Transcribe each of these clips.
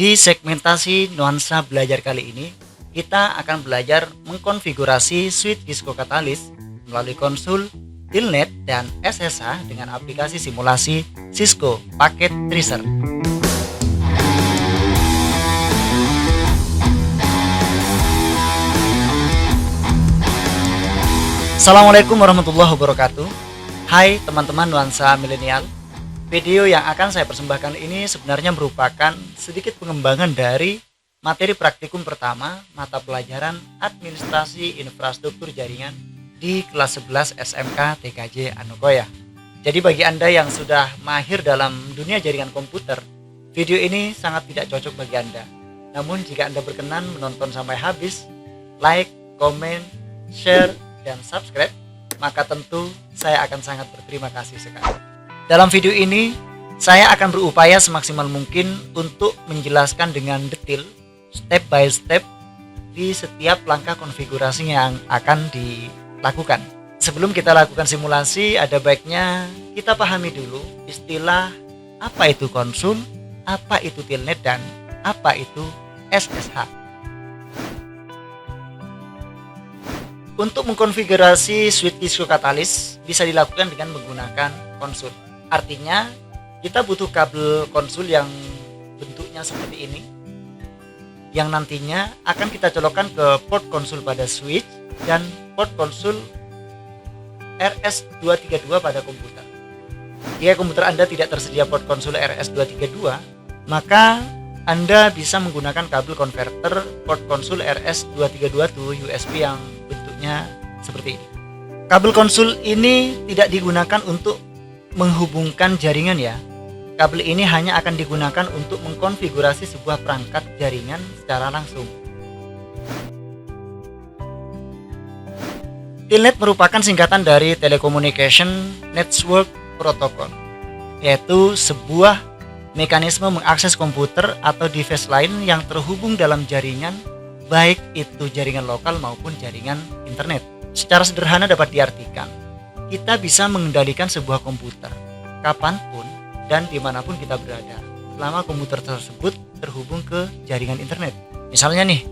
Di segmentasi nuansa belajar kali ini, kita akan belajar mengkonfigurasi switch Cisco Catalyst melalui konsul, Telnet, dan SSH dengan aplikasi simulasi Cisco Packet Tracer. Assalamualaikum warahmatullahi wabarakatuh. Hai teman-teman nuansa milenial. Video yang akan saya persembahkan ini sebenarnya merupakan sedikit pengembangan dari materi praktikum pertama mata pelajaran Administrasi Infrastruktur Jaringan di kelas 11 SMK TKJ Anukoya. Jadi bagi Anda yang sudah mahir dalam dunia jaringan komputer, video ini sangat tidak cocok bagi Anda. Namun jika Anda berkenan menonton sampai habis, like, komen, share, dan subscribe, maka tentu saya akan sangat berterima kasih sekali. Dalam video ini, saya akan berupaya semaksimal mungkin untuk menjelaskan dengan detail, step by step, di setiap langkah konfigurasi yang akan dilakukan. Sebelum kita lakukan simulasi, ada baiknya kita pahami dulu istilah apa itu konsul, apa itu telnet, dan apa itu SSH. Untuk mengkonfigurasi switch Cisco Catalyst bisa dilakukan dengan menggunakan konsul. Artinya kita butuh kabel konsul yang bentuknya seperti ini, yang nantinya akan kita colokkan ke port konsul pada switch dan port konsul RS232 pada komputer. Jika komputer Anda tidak tersedia port konsul RS232, maka Anda bisa menggunakan kabel konverter port konsul RS232 to USB yang bentuknya seperti ini. Kabel konsul ini tidak digunakan untuk menghubungkan jaringan ya. Kabel ini hanya akan digunakan untuk mengkonfigurasi sebuah perangkat jaringan secara langsung. Telnet merupakan singkatan dari Telecommunication Network Protocol, yaitu sebuah mekanisme mengakses komputer atau device lain yang terhubung dalam jaringan, baik itu jaringan lokal maupun jaringan internet. Secara sederhana dapat diartikan, kita bisa mengendalikan sebuah komputer kapanpun dan dimanapun kita berada, selama komputer tersebut terhubung ke jaringan internet. Misalnya nih,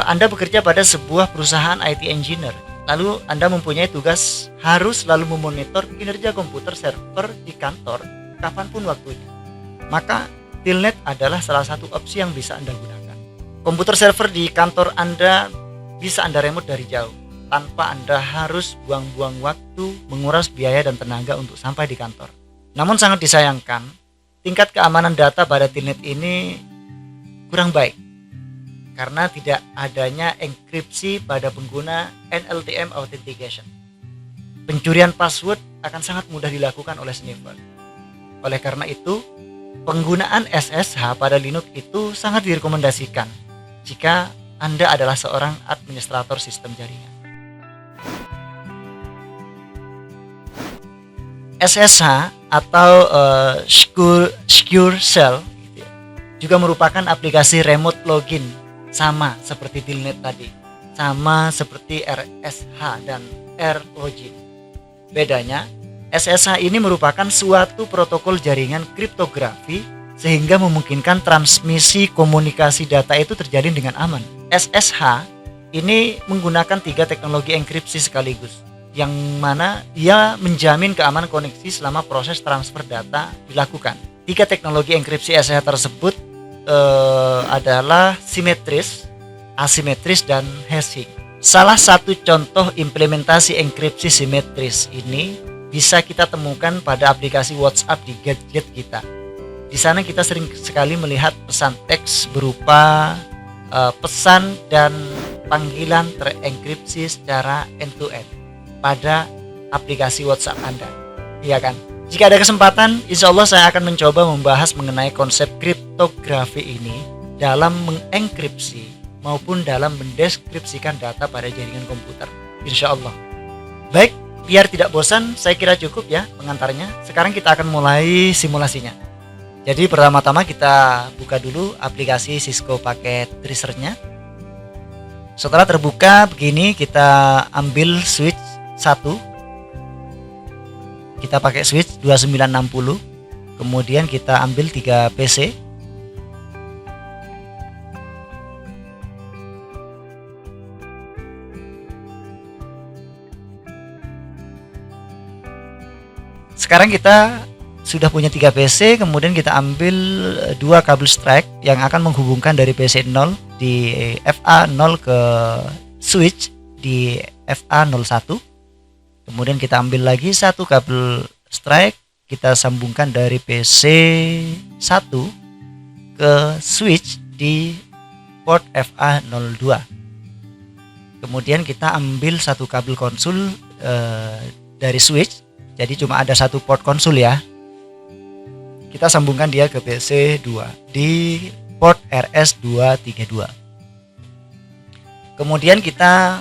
Anda bekerja pada sebuah perusahaan IT engineer, lalu Anda mempunyai tugas harus selalu memonitor kinerja komputer server di kantor kapanpun waktunya. Maka Telnet adalah salah satu opsi yang bisa Anda gunakan. Komputer server di kantor Anda bisa Anda remote dari jauh, tanpa Anda harus buang-buang waktu, menguras biaya dan tenaga untuk sampai di kantor. Namun sangat disayangkan, tingkat keamanan data pada Telnet ini kurang baik karena tidak adanya enkripsi pada pengguna NLTM authentication. Pencurian password akan sangat mudah dilakukan oleh sniffer. Oleh karena itu, penggunaan SSH pada Linux itu sangat direkomendasikan jika Anda adalah seorang administrator sistem jaringan. SSH atau Secure Shell gitu ya, juga merupakan aplikasi remote login, sama seperti Telnet tadi, sama seperti RSH dan R-Login. Bedanya, SSH ini merupakan suatu protokol jaringan kriptografi sehingga memungkinkan transmisi komunikasi data itu terjalin dengan aman. SSH ini menggunakan 3 teknologi enkripsi sekaligus, yang mana ia menjamin keamanan koneksi selama proses transfer data dilakukan. 3 teknologi enkripsi SSH tersebut adalah simetris, asimetris, dan hashing. Salah satu contoh implementasi enkripsi simetris ini bisa kita temukan pada aplikasi WhatsApp di gadget kita. Di sana kita sering sekali melihat pesan teks berupa pesan dan panggilan terenkripsi secara end-to-end pada aplikasi WhatsApp Anda, iya kan? Jika ada kesempatan, insya Allah saya akan mencoba membahas mengenai konsep kriptografi ini dalam mengenkripsi maupun dalam mendeskripsikan data pada jaringan komputer, insya Allah. Baik, biar tidak bosan, saya kira cukup ya pengantarnya. Sekarang kita akan mulai simulasinya. Jadi pertama-tama kita buka dulu aplikasi Cisco Packet Tracer-nya. Setelah terbuka begini, kita ambil switch 1, kita pakai switch 2960, kemudian kita ambil 3 PC, sekarang kita sudah punya 3 PC, kemudian kita ambil 2 kabel strike yang akan menghubungkan dari PC 0 di FA0 ke switch di FA01. Kemudian kita ambil lagi 1 kabel strike, kita sambungkan dari PC 1 ke switch di port FA02. Kemudian kita ambil 1 kabel konsul dari switch, jadi cuma ada 1 port konsul ya. Kita sambungkan dia ke PC 2 di port RS232. Kemudian kita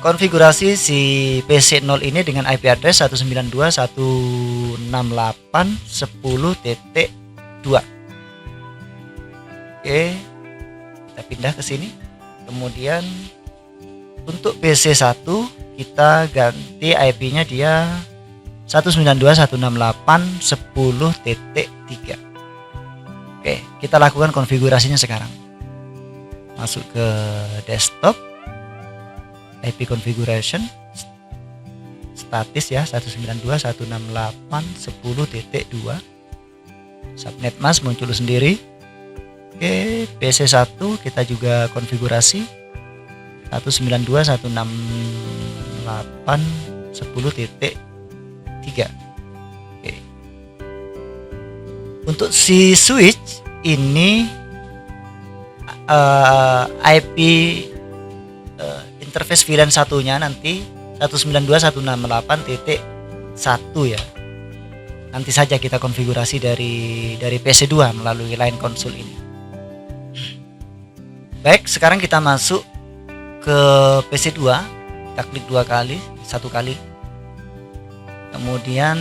konfigurasi si PC 0 ini dengan IP address 192.168.10.2. Oke, kita pindah ke sini. Kemudian untuk PC 1 kita ganti IP-nya dia 192.168.10.3. Oke, kita lakukan konfigurasinya sekarang. Masuk ke desktop, IP configuration, statis ya 192.168.10.2. Subnet mask muncul sendiri. Oke, PC 1 kita juga konfigurasi 192.168.10.3. Oke. Untuk si switch ini IP interface VLAN satunya nanti 192.168.1 ya. Nanti saja kita konfigurasi dari PC2 melalui line konsol ini. Baik, sekarang kita masuk ke PC2. Kita klik 2 kali, 1 kali. Kemudian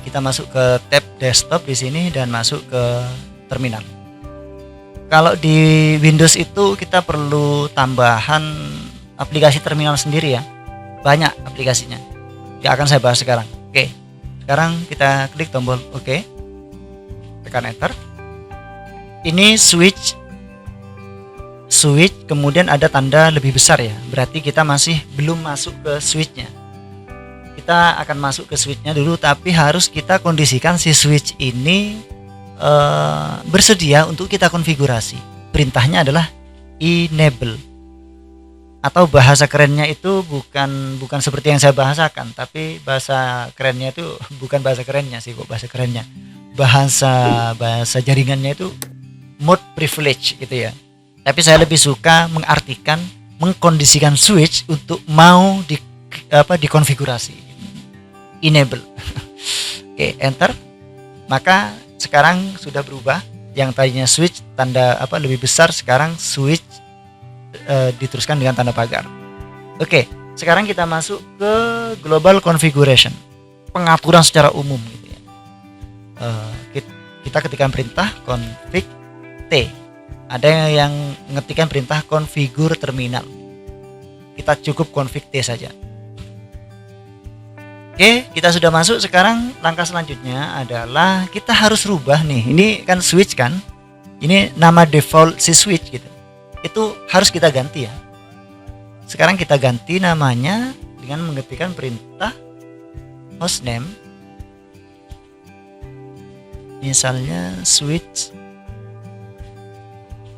kita masuk ke tab desktop di sini dan masuk ke terminal. Kalau di Windows itu kita perlu tambahan aplikasi terminal sendiri ya. Banyak aplikasinya. Yang akan saya bahas sekarang. Oke. Sekarang kita klik tombol OK. Tekan enter. Ini switch kemudian ada tanda lebih besar ya. Berarti kita masih belum masuk ke switchnya. Kita akan masuk ke switchnya dulu, tapi harus kita kondisikan si switch ini bersedia untuk kita konfigurasi. Perintahnya adalah enable, atau bahasa kerennya itu bukan seperti yang saya bahasakan, tapi bahasa kerennya itu bukan bahasa kerennya sih, kok bahasa kerennya bahasa jaringannya itu mode privilege gitu ya. Tapi saya lebih suka mengartikan, mengkondisikan switch untuk mau dikonfigurasi. Enable. Oke, enter. Maka sekarang sudah berubah. Yang tadinya switch tanda lebih besar, sekarang switch diteruskan dengan tanda pagar. Oke, sekarang kita masuk ke global configuration, pengaturan secara umum gitu ya. Kita ketikkan perintah config T. Ada yang mengetikkan perintah configure terminal. Kita cukup config T saja. Oke, kita sudah masuk. Sekarang langkah selanjutnya adalah kita harus rubah nih. Ini kan switch kan. Ini nama default si switch gitu. Itu harus kita ganti ya. Sekarang kita ganti namanya dengan mengetikkan perintah hostname. Misalnya switch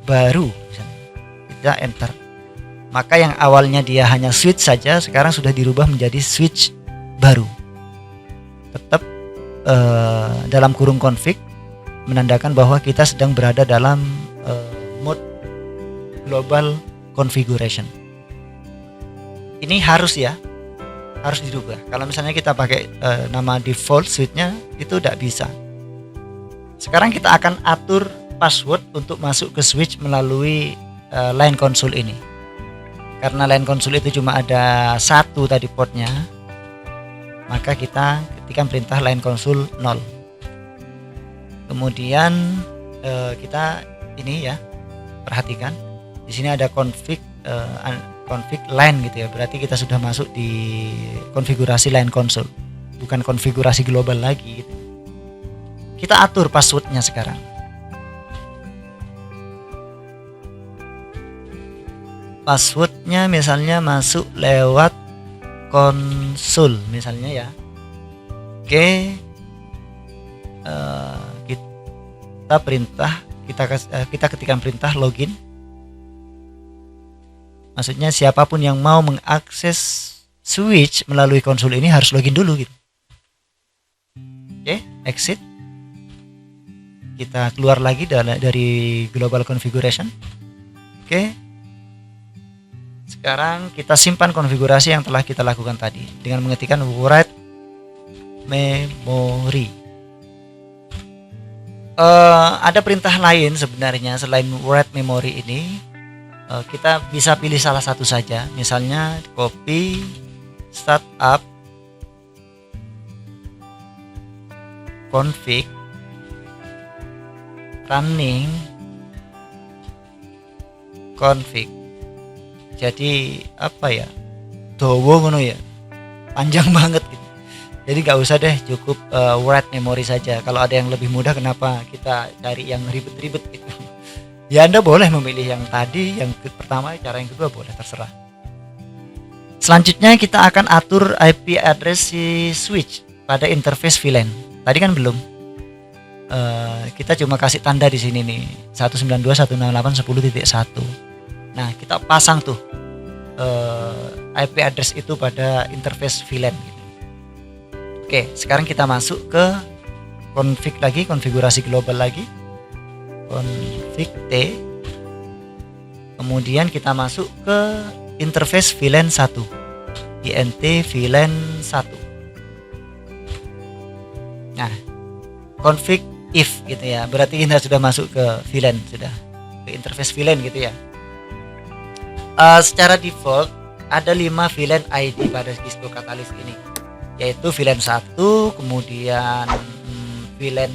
baru. Kita enter. Maka yang awalnya dia hanya switch saja, sekarang sudah dirubah menjadi switch baru. Tetap dalam kurung config menandakan bahwa kita sedang berada dalam mode global configuration. Ini harus dirubah. Kalau misalnya kita pakai nama default switchnya itu tidak bisa. Sekarang kita akan atur password untuk masuk ke switch melalui line console ini. Karena line console itu cuma ada 1 tadi portnya, maka kita ketikkan perintah line console 0. Kemudian kita ini ya, perhatikan di sini ada config line gitu ya. Berarti kita sudah masuk di konfigurasi line console, bukan konfigurasi global lagi gitu. Kita atur passwordnya sekarang. Passwordnya misalnya masuk lewat konsol misalnya ya. Oke, kita kita ketikkan perintah login. Maksudnya siapapun yang mau mengakses switch melalui konsol ini harus login dulu gitu. Oke, exit. Kita keluar lagi dari global configuration. Oke. Sekarang kita simpan konfigurasi yang telah kita lakukan tadi dengan mengetikkan write memory. Ada perintah lain sebenarnya selain write memory ini. Kita bisa pilih salah satu saja, misalnya copy startup config running config. Jadi apa ya, dowo ngono ya, panjang banget gitu. Jadi nggak usah deh, cukup write memory saja. Kalau ada yang lebih mudah, kenapa kita cari yang ribet-ribet gitu. Ya Anda boleh memilih yang tadi, yang pertama, cara yang kedua boleh, terserah. Selanjutnya kita akan atur IP address si switch pada interface VLAN. Tadi kan belum. Kita cuma kasih tanda di sini nih 192.168.10.1. Nah kita pasang tuh IP address itu pada interface VLAN. Oke, sekarang kita masuk ke config lagi, konfigurasi global lagi. Config T, kemudian kita masuk ke interface VLAN 1, int VLAN 1. Nah, config if gitu ya, berarti kita sudah masuk ke VLAN, sudah ke interface VLAN gitu ya. Secara default ada 5 VLAN ID pada Cisco Catalyst ini, yaitu VLAN 1, kemudian VLAN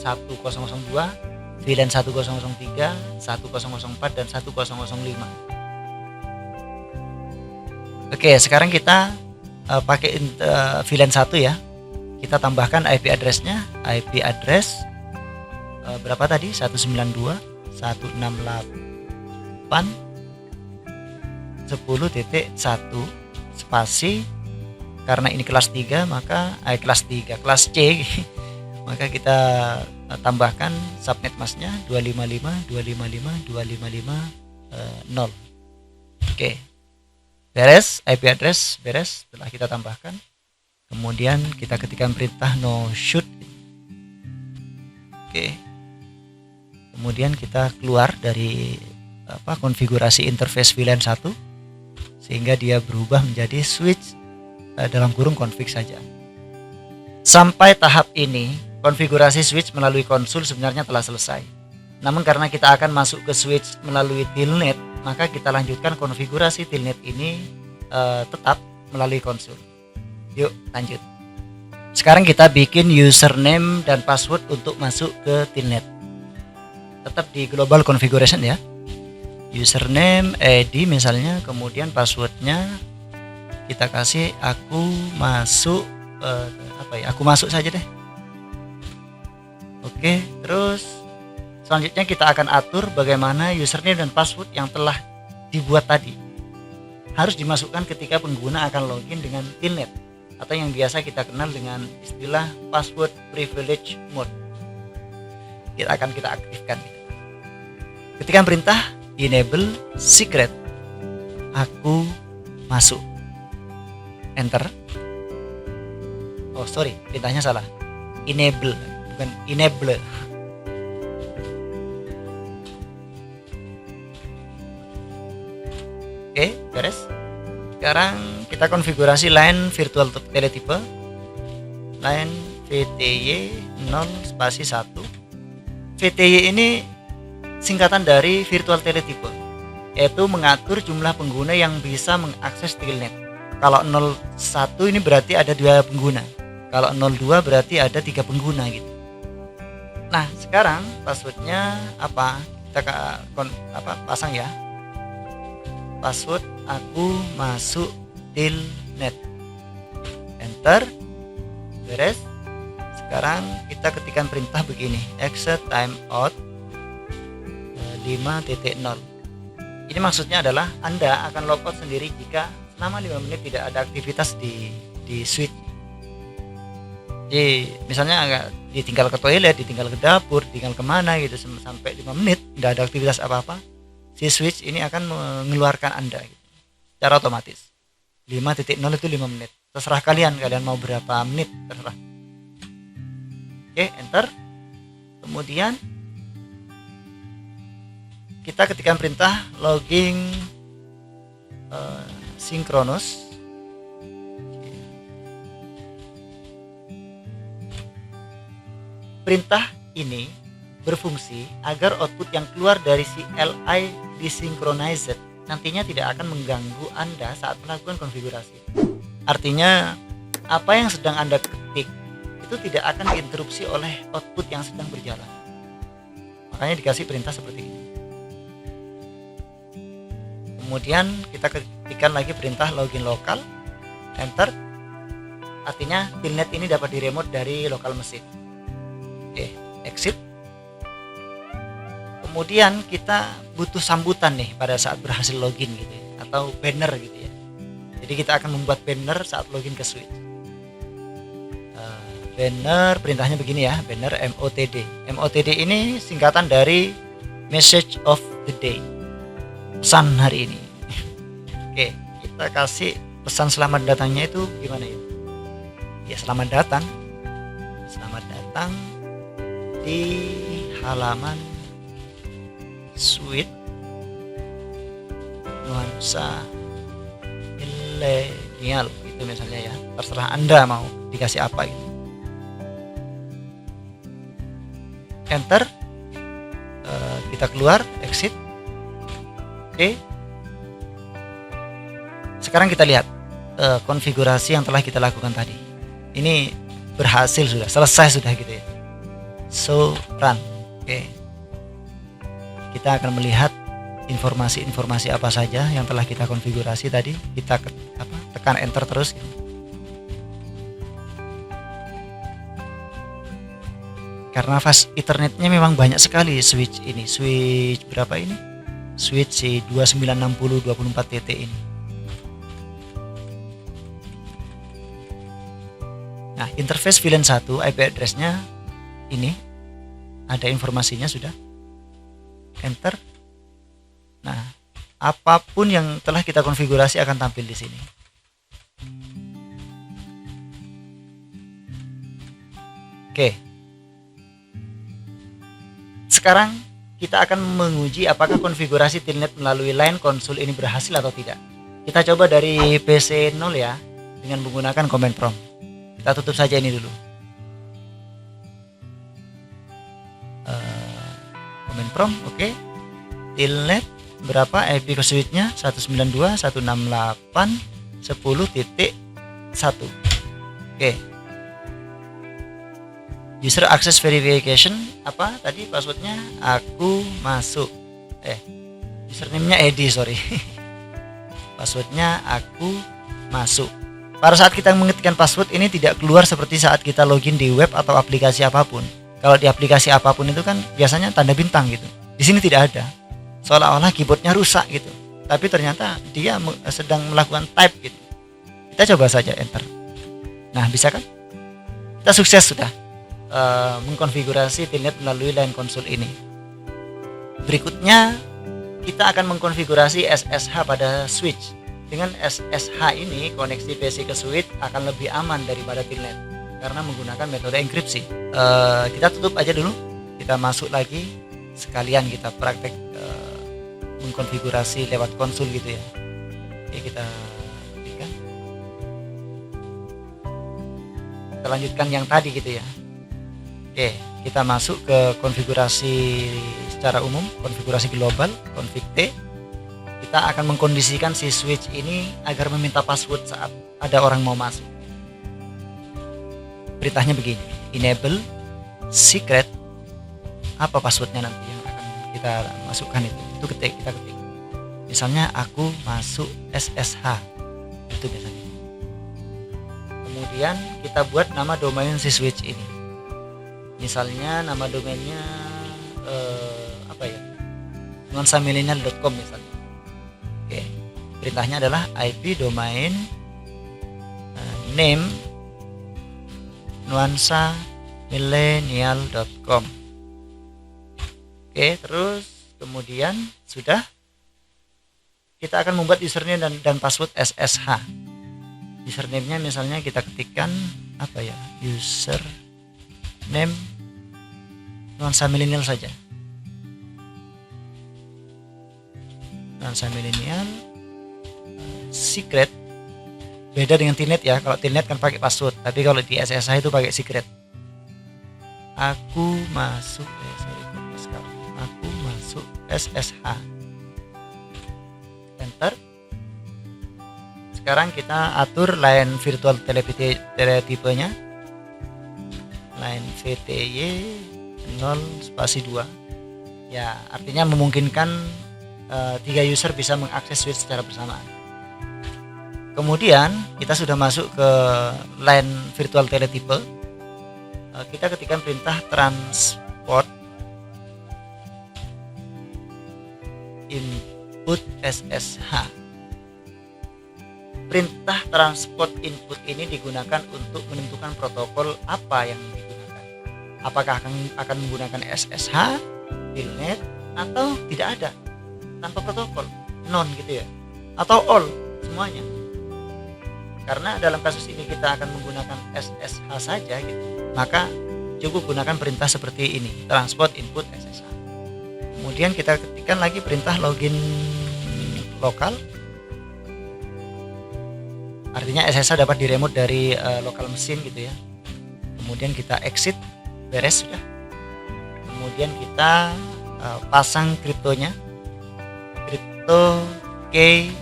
1002, VLAN 1003, 1004, dan 1005. Oke, sekarang kita pakai VLAN 1 ya. Kita tambahkan IP address-nya. IP address berapa tadi? 192.168.10.1 spasi. Karena ini kelas 3 maka kelas C maka kita tambahkan subnet masknya 255.255.255.0. Oke. Beres, IP address beres setelah kita tambahkan. Kemudian kita ketikkan perintah no shoot. Oke. Kemudian kita keluar dari konfigurasi interface VLAN 1 sehingga dia berubah menjadi switch dalam kurung config saja. Sampai tahap ini konfigurasi switch melalui konsol sebenarnya telah selesai. Namun karena kita akan masuk ke switch melalui telnet, maka kita lanjutkan konfigurasi telnet ini tetap melalui konsol. Yuk lanjut. Sekarang kita bikin username dan password untuk masuk ke telnet. Tetap di global configuration ya. Username, ID misalnya, kemudian passwordnya kita kasih aku masuk aku masuk saja deh. Oke, terus selanjutnya kita akan atur bagaimana username dan password yang telah dibuat tadi harus dimasukkan ketika pengguna akan login dengan telnet atau yang biasa kita kenal dengan istilah password privilege mode. Kita aktifkan. Ketikkan perintah enable secret. Aku masuk. Enter. Oh sorry, perintahnya salah. Enable, bukan enable. Oke, beres. Sekarang kita konfigurasi line virtual teletipe. Line VTY 0 spasi 1. VTY ini singkatan dari virtual teletipe, yaitu mengatur jumlah pengguna yang bisa mengakses telnet. Kalau 01 ini berarti ada 2 pengguna. Kalau 02 berarti ada 3 pengguna gitu. Nah, sekarang passwordnya apa? Kita pasang ya. Password aku masuk telnet. Enter. Beres. Sekarang kita ketikkan perintah begini, exit timeout 5.0. Ini maksudnya adalah Anda akan logout sendiri jika selama 5 menit tidak ada aktivitas di switch. Jadi misalnya agak ditinggal ke toilet, ditinggal ke dapur, ditinggal kemana gitu sampai 5 menit tidak ada aktivitas apa-apa, si switch ini akan mengeluarkan Anda gitu, secara otomatis. 5.0 itu 5 menit. Terserah kalian mau berapa menit, terserah. Oke, enter. Kemudian kita ketikkan perintah logging synchronous. Perintah ini berfungsi agar output yang keluar dari CLI desynchronized nantinya tidak akan mengganggu Anda saat melakukan konfigurasi. Artinya apa yang sedang Anda ketik itu tidak akan diinterupsi oleh output yang sedang berjalan. Makanya dikasih perintah seperti ini. Kemudian kita ketikkan lagi perintah login lokal, enter. Artinya telnet ini dapat diremote dari lokal mesin. Oke, exit. Kemudian kita butuh sambutan nih pada saat berhasil login gitu ya, atau banner gitu ya. Jadi kita akan membuat banner saat login ke switch. Banner perintahnya begini ya, banner MOTD. MOTD ini singkatan dari message of the day, pesan hari ini. Oke, kita kasih pesan selamat datangnya itu gimana ya? Ya, selamat datang di halaman suite nuansa milenial gitu misalnya ya, terserah Anda mau dikasih apa gitu. Enter. Kita keluar, exit. Oke. Sekarang kita lihat konfigurasi yang telah kita lakukan tadi. Ini berhasil, sudah selesai sudah gitu ya. So run. Oke. Kita akan melihat informasi-informasi apa saja yang telah kita konfigurasi tadi. Kita tekan enter terus gitu. Karena fast ethernetnya memang banyak sekali switch ini. Switch berapa ini? Switch si 2960 24 TT ini. Nah, interface VLAN 1 IP address-nya ini ada informasinya sudah. Enter. Nah, apapun yang telah kita konfigurasi akan tampil di sini. Oke. Sekarang kita akan menguji apakah konfigurasi telnet melalui line konsol ini berhasil atau tidak. Kita coba dari PC 0 ya, dengan menggunakan command prompt. Kita tutup saja ini dulu. Command prompt, oke. Telnet berapa IP ke switch-nya? 192.168.10.1. Oke. User access verification apa tadi passwordnya? Aku masuk. Username-nya Edi, sorry. Passwordnya aku masuk. Pada saat kita mengetikkan password ini tidak keluar seperti saat kita login di web atau aplikasi apapun. Kalau di aplikasi apapun itu kan biasanya tanda bintang gitu. Di sini tidak ada. Seolah-olah keyboardnya rusak gitu. Tapi ternyata dia sedang melakukan type gitu. Kita coba saja enter. Nah, bisa kan? Kita sukses sudah mengkonfigurasi telnet melalui line konsol ini. Berikutnya kita akan mengkonfigurasi SSH pada switch. Dengan SSH ini koneksi PC ke switch akan lebih aman daripada telnet karena menggunakan metode enkripsi. Kita tutup aja dulu. Kita masuk lagi sekalian kita praktek mengkonfigurasi lewat konsol gitu ya. Oke, kita berikan. Kita lanjutkan yang tadi gitu ya. Oke, kita masuk ke konfigurasi secara umum, konfigurasi global, config T. Kita akan mengkondisikan si switch ini agar meminta password saat ada orang mau masuk. Perintahnya begini, enable secret. Apa passwordnya nanti yang akan kita masukkan itu kita ketik. Misalnya aku masuk SSH, itu biasanya. Kemudian kita buat nama domain si switch ini. Misalnya nama domainnya nuansamilenial.com misalnya. Oke, perintahnya adalah IP domain name nuansamillennial.com. Oke, terus kemudian sudah kita akan membuat username dan password SSH. Username-nya misalnya kita ketikkan apa ya, username nuansa milenial saja, nuansa milenial secret. Beda dengan Tilnet ya, kalau Tilnet kan pakai password, tapi kalau di SSH itu pakai secret. Aku masuk SSH, enter. Sekarang kita atur line virtual teletipenya, line VTY 0 2 ya, artinya memungkinkan 3 user bisa mengakses switch secara bersamaan. Kemudian kita sudah masuk ke line virtual teletipe. Kita ketikkan perintah transport input SSH. Perintah transport input ini digunakan untuk menentukan protokol apa yang digunakan. Apakah akan menggunakan SSH, Telnet, atau tidak ada, tanpa protokol, non gitu ya, atau all, semuanya. Karena dalam kasus ini kita akan menggunakan SSH saja gitu, maka cukup gunakan perintah seperti ini, transport input SSH. Kemudian kita ketikkan lagi perintah login lokal, artinya SSH dapat diremote dari lokal mesin gitu ya. Kemudian kita exit, beres sudah. Kemudian kita pasang kriptonya, crypto key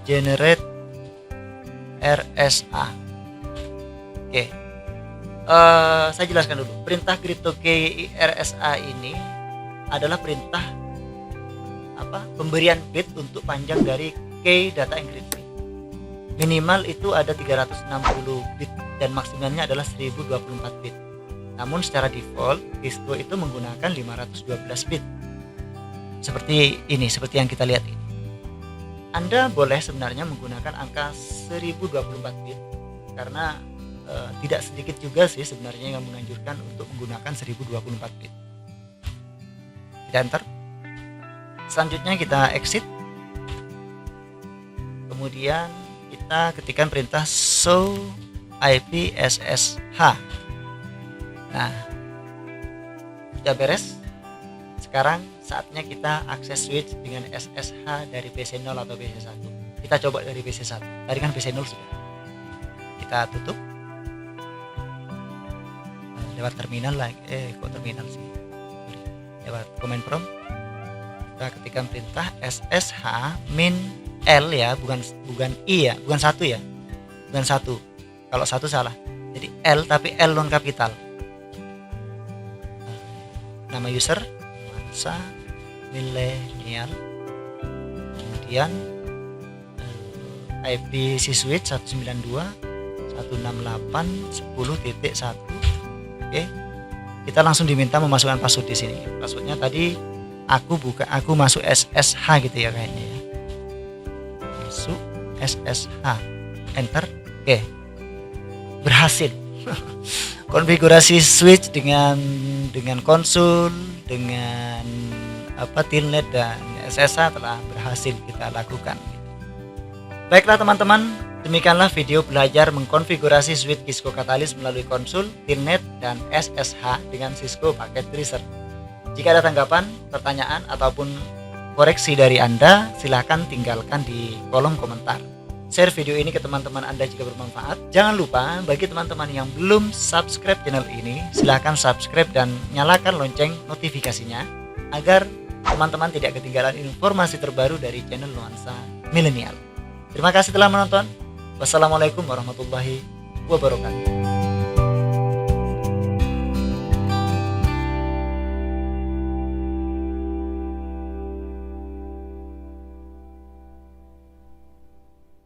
generate RSA. Oke, saya jelaskan dulu. Perintah crypto key RSA ini adalah perintah pemberian bit untuk panjang dari key data enkripsi. Minimal itu ada 360 bit dan maksimalnya adalah 1024 bit. Namun secara default distro itu menggunakan 512 bit. Seperti ini, seperti yang kita lihat ini. Anda boleh sebenarnya menggunakan angka 1024 bit karena tidak sedikit juga sih sebenarnya yang menganjurkan untuk menggunakan 1024 bit. Kita enter. Selanjutnya kita exit. Kemudian kita ketikkan perintah show IP SSH. Nah, sudah beres. Sekarang saatnya kita akses switch dengan SSH dari PC 0 atau PC 1. Kita coba dari PC 1. Tadi kan PC 0 sudah. Kita tutup. Lewat terminal lagi. Kok terminal sih? Lewat command prompt. Kita ketikkan perintah SSH min L ya, bukan I ya, bukan 1 ya. Bukan 1. Kalau 1 salah. Jadi L tapi L non kapital. Nama user nuansa millennial. Kemudian IP si switch 192.168.10.1. Oke. Kita langsung diminta memasukkan password di sini. Passwordnya tadi aku masuk SSH gitu ya kayaknya ya. Masuk SSH. Enter. Oke. Berhasil. Konfigurasi switch dengan konsul, dengan Telnet dan SSH telah berhasil kita lakukan. Baiklah teman-teman, demikianlah video belajar mengkonfigurasi switch Cisco Catalyst melalui konsul, Telnet dan SSH dengan Cisco Packet Tracer. Jika ada tanggapan, pertanyaan ataupun koreksi dari Anda, silahkan tinggalkan di kolom komentar. Share video ini ke teman-teman Anda jika bermanfaat. Jangan lupa bagi teman-teman yang belum subscribe channel ini, silahkan subscribe dan nyalakan lonceng notifikasinya agar teman-teman tidak ketinggalan informasi terbaru dari channel Nuansa Millennial. Terima kasih telah menonton. Wassalamualaikum warahmatullahi wabarakatuh.